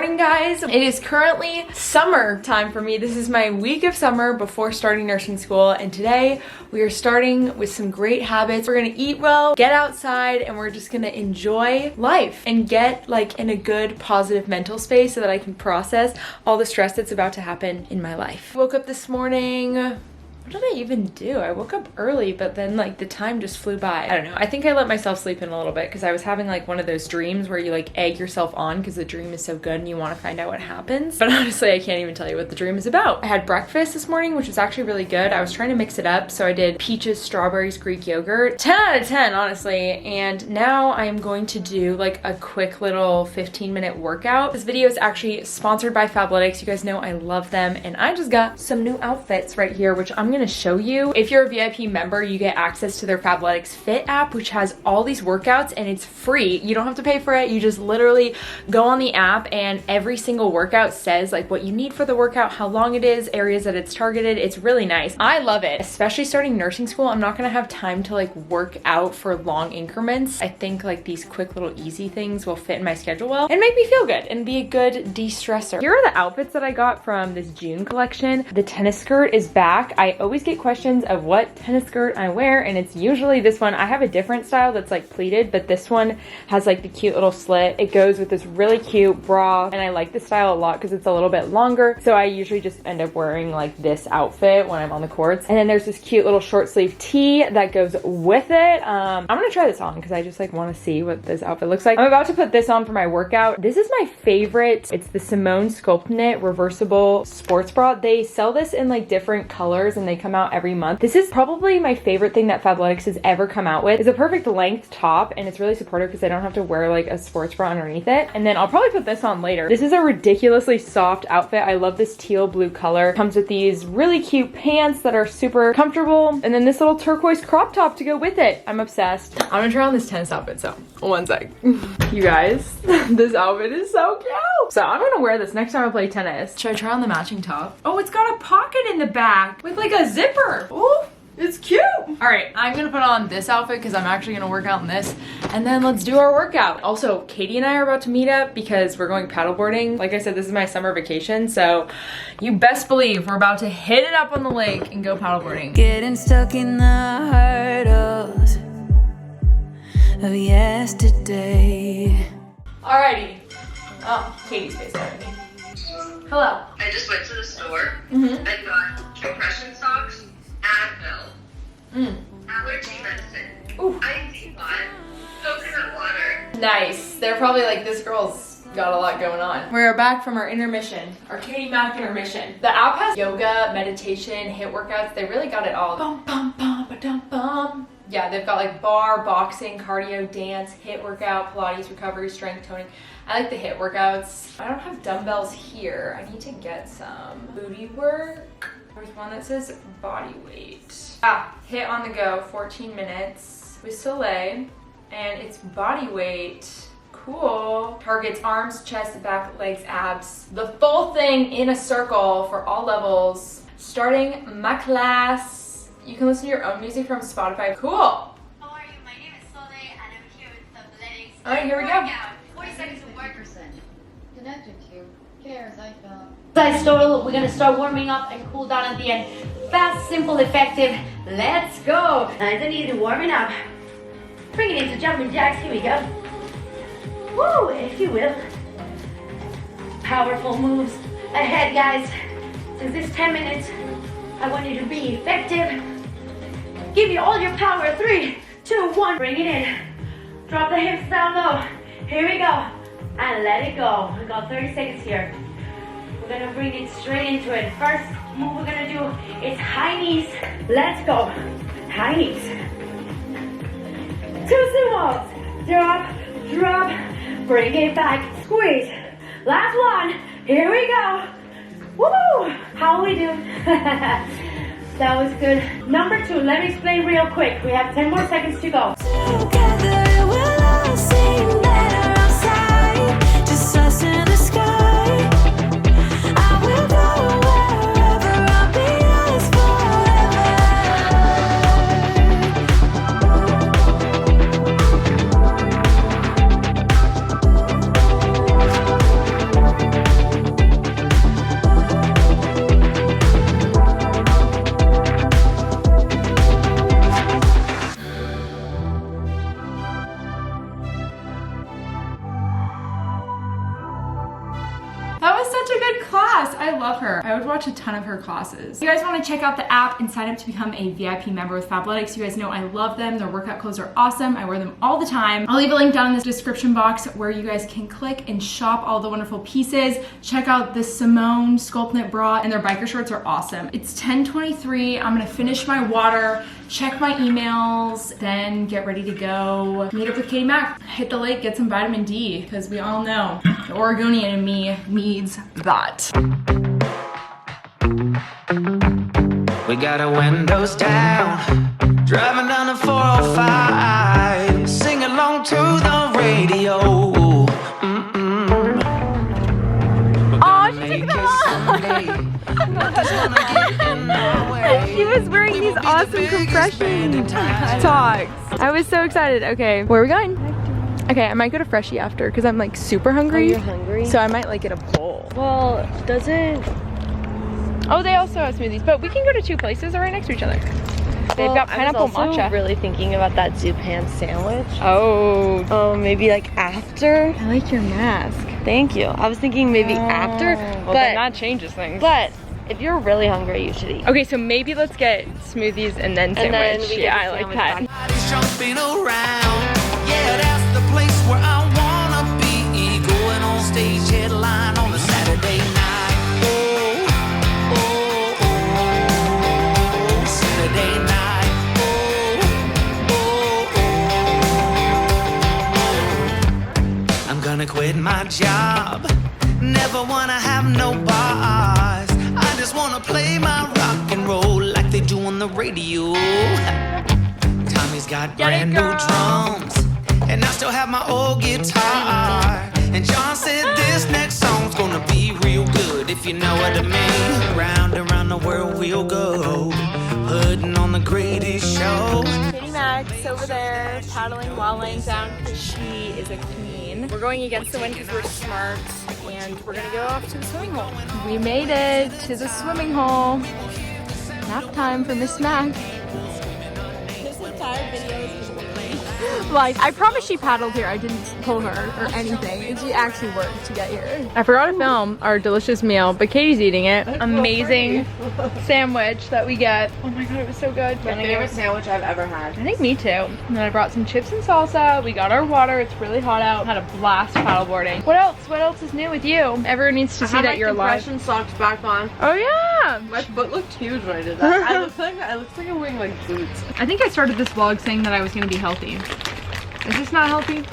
morning, guys. It is currently summer time for me. This is my week of summer before starting nursing school, and today we are starting with some great habits. We're gonna eat well, get outside, and we're just gonna enjoy life and get like in a good positive mental space so that I can process all the stress that's about to happen in my life. Woke up this morning. What did I even do? I woke up early, but then like the time just flew by. I don't know. I think I let myself sleep in a little bit because I was having like one of those dreams where you like egg yourself on because the dream is so good and you want to find out what happens. But honestly, I can't even tell you what the dream is about. I had breakfast this morning, which was actually really good. I was trying to mix it up. So I did peaches, strawberries, Greek yogurt. 10 out of 10, honestly. And now I am going to do like a quick little 15-minute workout. This video is actually sponsored by Fabletics. You guys know I love them. And I just got some new outfits right here, which I'm gonna show you. If you're a VIP member, you get access to their Fabletics Fit app, which has all these workouts and it's free. You don't have to pay for it. You just literally go on the app and every single workout says like what you need for the workout, how long it is, areas that it's targeted. It's really nice. I love it, especially starting nursing school. I'm not gonna have time to like work out for long increments. I think like these quick little easy things will fit in my schedule well and make me feel good and be a good de-stressor. Here are the outfits that I got from this June collection. The tennis skirt is back. I always get questions of what tennis skirt I wear, and it's usually this one. I have a different style that's like pleated, but this one has like the cute little slit. It goes with this really cute bra, and I like this style a lot because it's a little bit longer, so I usually just end up wearing like this outfit when I'm on the courts. And then there's this cute little short sleeve tee that goes with it. I'm gonna try this on because I just like want to see what this outfit looks like. I'm about to put this on for my workout. This is my favorite. It's the Simone Sculpt Knit reversible sports bra. They sell this in like different colors and they come out every month. This is probably my favorite thing that Fabletics has ever come out with. It's a perfect length top and it's really supportive because I don't have to wear like a sports bra underneath it. And then I'll probably put this on later. This is a ridiculously soft outfit. I love this teal blue color. Comes with these really cute pants that are super comfortable, and then this little turquoise crop top to go with it. I'm obsessed. I'm gonna try on this tennis outfit, so one sec. You guys, this outfit is so cute. So I'm gonna wear this next time I play tennis. Should I try on the matching top? Oh, it's got a pocket in the back with like a zipper. Oh, it's cute. All right, I'm gonna put on this outfit because I'm actually gonna work out in this, and then let's do our workout. Also, Katie and I are about to meet up because we're going paddleboarding. Like I said, this is my summer vacation, so you best believe we're about to hit it up on the lake and go paddleboarding. Getting stuck in the hurdles of yesterday. Alrighty. Oh, Katie's face already. Hello. I just went to the store and got compression socks, Advil, allergy medicine, icy pot, coconut water. Nice. They're probably like, this girl's got a lot going on. We're back from our intermission, our Katie Mac intermission. The app has yoga, meditation, HIIT workouts. They really got it all. Bum, bum, bum, ba-dum, bum. Yeah, they've got like bar, boxing, cardio, dance, HIIT workout, Pilates, recovery, strength, toning. I like the HIIT workouts. I don't have dumbbells here. I need to get some. Booty work. There's one that says body weight. HIIT on the go, 14 minutes with Soleil, and it's body weight. Cool. Targets arms, chest, back, legs, abs. The full thing in a circle for all levels. Starting my class. You can listen to your own music from Spotify. Cool. How are you? My name is Soleil and I'm here with Fabletics. All right, here we go. 40 seconds of work. Connected to Kiara's iPhone. We're gonna start warming up and cool down at the end. Fast, simple, effective. Let's go. Nice and easy warming up. Bring it into jumping jacks. Here we go. Woo, if you will. Powerful moves ahead, guys. Since this 10 minutes, I want you to be effective. Give me all your power. 3, 2, 1. Bring it in. Drop the hips down low. Here we go. And let it go. We got 30 seconds here. We're gonna bring it straight into it. First move we're gonna do is high knees. Let's go. High knees. 2 sumos. Drop, drop. Bring it back. Squeeze. Last one. Here we go. Woo! How we do? That was good. Number 2. Let me explain real quick. We have 10 more seconds to go. Together it will all seem better outside. Just us in the sky. I will go wherever I'll be yours forever. good class. I love her. I would watch a ton of her classes. If you guys want to check out the app and sign up to become a VIP member with Fabletics, you guys know I love them. Their workout clothes are awesome. I wear them all the time. I'll leave a link down in the description box where you guys can click and shop all the wonderful pieces. Check out the Simone Sculpt Knit bra, and their biker shorts are awesome. It's 10:23. I'm gonna finish my water, check my emails, then get ready to go meet up with Katie Mac. Hit the lake, get some vitamin D, because we all know the Oregonian in me needs that. We got our windows down, driving down the 405, sing along to the radio. Oh, she took them off! She was wearing these awesome compression socks. I was so excited. Okay, where are we going? Okay, I might go to Freshie after because I'm like super hungry. Oh, you're hungry? So I might like get a bowl. Well, doesn't... Oh, they also have smoothies, but we can go to two places. They're right next to each other. They've got pineapple I was also matcha. really thinking about that Zupan sandwich. Oh, Oh, maybe like after? I like your mask. Thank you. I was thinking maybe after, Well, then that changes things. but if you're really hungry, you should eat. Okay, so maybe let's get smoothies and then sandwich. then we get Yeah, the I like sandwich that. Everybody's jumping around. Yeah, that's the place where I wanna be. Going on stage headline on a Saturday night. Oh, oh, oh, Saturday night. Oh, oh, oh. I'm gonna quit my job. Never wanna have no bars. I just wanna play my rock and roll like they do on the radio. Tommy's got brand new drums, and I still have my old guitar. And John said this next song's gonna be real good, if you know what I mean. Round and round the world we'll go, putting on the greatest show. Katie Max over there paddling while laying down because she is a queen. We're going against the wind because we're smart, and we're gonna go off to the swimming hole. We made it to the swimming hole. Nap time for Miss Mac. This entire video is just like, I promise she paddled here. I didn't pull her or anything. And she actually worked to get here. I forgot to film our delicious meal, but Katie's eating it. Amazing sandwich that we get. Oh my god, it was so good. My favorite sandwich I've ever had. I think me too. And then I brought some chips and salsa. We got our water. It's really hot out. Had a blast paddleboarding. What else? What else is new with you? Everyone needs to see that you're alive. Compression socks back on. Oh yeah. My foot looked huge when I did that. I look like I'm wearing like boots. I think I started this vlog saying that I was going to be healthy. Is this not healthy?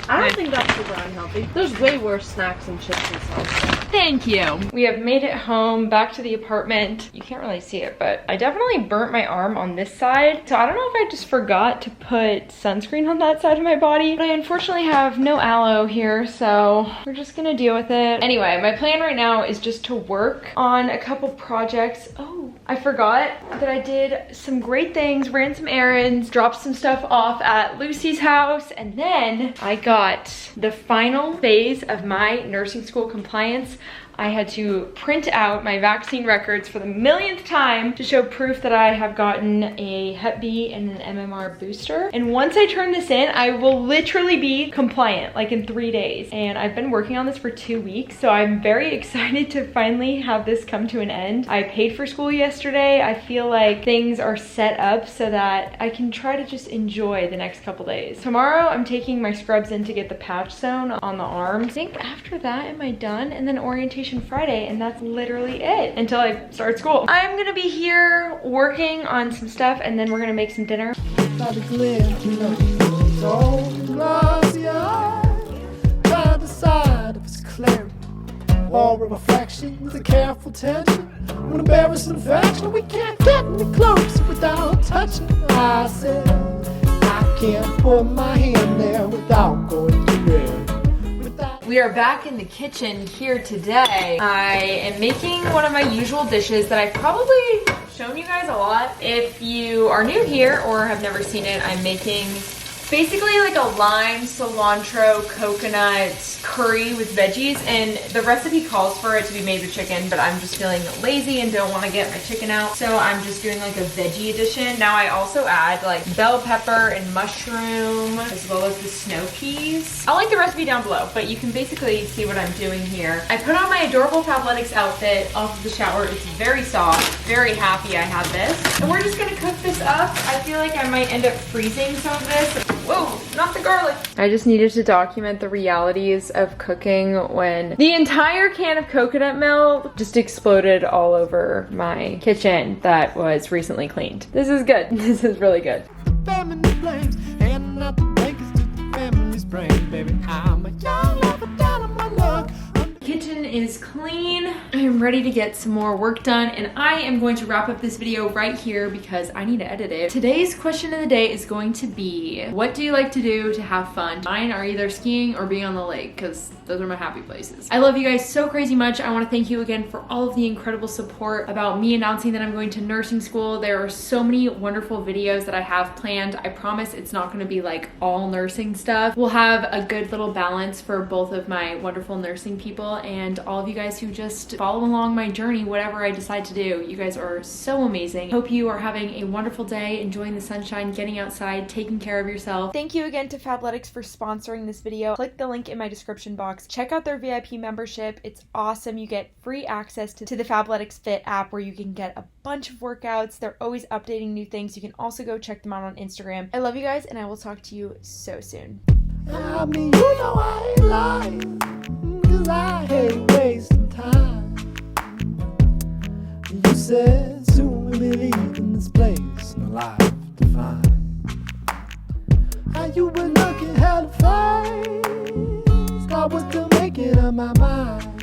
I don't think that's super unhealthy. There's way worse snacks and chips and salsa. Thank you. We have made it home, back to the apartment. You can't really see it, but I definitely burnt my arm on this side. So I don't know if I just forgot to put sunscreen on that side of my body, but I unfortunately have no aloe here, so we're just gonna deal with it. Anyway, my plan right now is just to work on a couple projects. Oh, I forgot that I did some great things, ran some errands, dropped some stuff off at Lucy's house, and then I got the final phase of my nursing school compliance. I had to print out my vaccine records for the millionth time to show proof that I have gotten a Hep B and an MMR booster. And once I turn this in, I will literally be compliant, like in 3 days. And I've been working on this for 2 weeks, so I'm very excited to finally have this come to an end. I paid for school yesterday. I feel like things are set up so that I can try to just enjoy the next couple days. Tomorrow, I'm taking my scrubs in to get the patch sewn on the arm. I think after that, am I done? And then orientation Friday, and that's literally it until I start school. I'm gonna be here working on some stuff, and then we're gonna make some dinner. Or a reflection with a careful tension. When embarrassing affection, we can't get any close without touching. I said, I can't put my hand there without going to bed. We are back in the kitchen here today. I am making one of my usual dishes that I've probably shown you guys a lot. If you are new here or have never seen it, I'm making basically like a lime, cilantro, coconut curry with veggies, and the recipe calls for it to be made with chicken, but I'm just feeling lazy and don't want to get my chicken out, so I'm just doing like a veggie edition. Now I also add like bell pepper and mushroom, as well as the snow peas. I'll link the recipe down below, but you can basically see what I'm doing here. I put on my adorable Fabletics outfit off of the shower. It's very soft, very happy I have this. And we're just gonna cook this up. I feel like I might end up freezing some of this. Whoa, not the garlic. I just needed to document the realities of cooking when the entire can of coconut milk just exploded all over my kitchen that was recently cleaned. This is good. This is really good. Family flames, and not the breakers to the family's brain, baby. I'm a young lover down on my luck. Kitchen is clean. I am ready to get some more work done, and I am going to wrap up this video right here because I need to edit it. Today's question of the day is going to be, what do you like to do to have fun? Mine are either skiing or being on the lake, because those are my happy places. I love you guys so crazy much. I want to thank you again for all of the incredible support about me announcing that I'm going to nursing school. There are so many wonderful videos that I have planned. I promise it's not going to be like all nursing stuff. We'll have a good little balance for both of my wonderful nursing people and all of you guys who just follow along my journey, whatever I decide to do. You guys are so amazing. Hope you are having a wonderful day, enjoying the sunshine, getting outside, taking care of yourself. Thank you again to Fabletics for sponsoring this video. Click the link in my description box. Check out their VIP membership. It's awesome. You get free access to the Fabletics Fit app where you can get a bunch of workouts. They're always updating new things. You can also go check them out on Instagram. I love you guys, and I will talk to you so soon. I mean, you know I ain't lying, 'cause I hate wasting time. You said soon we'll be leaving this place, no life to find. How you were looking hella fine, I was still making up my mind.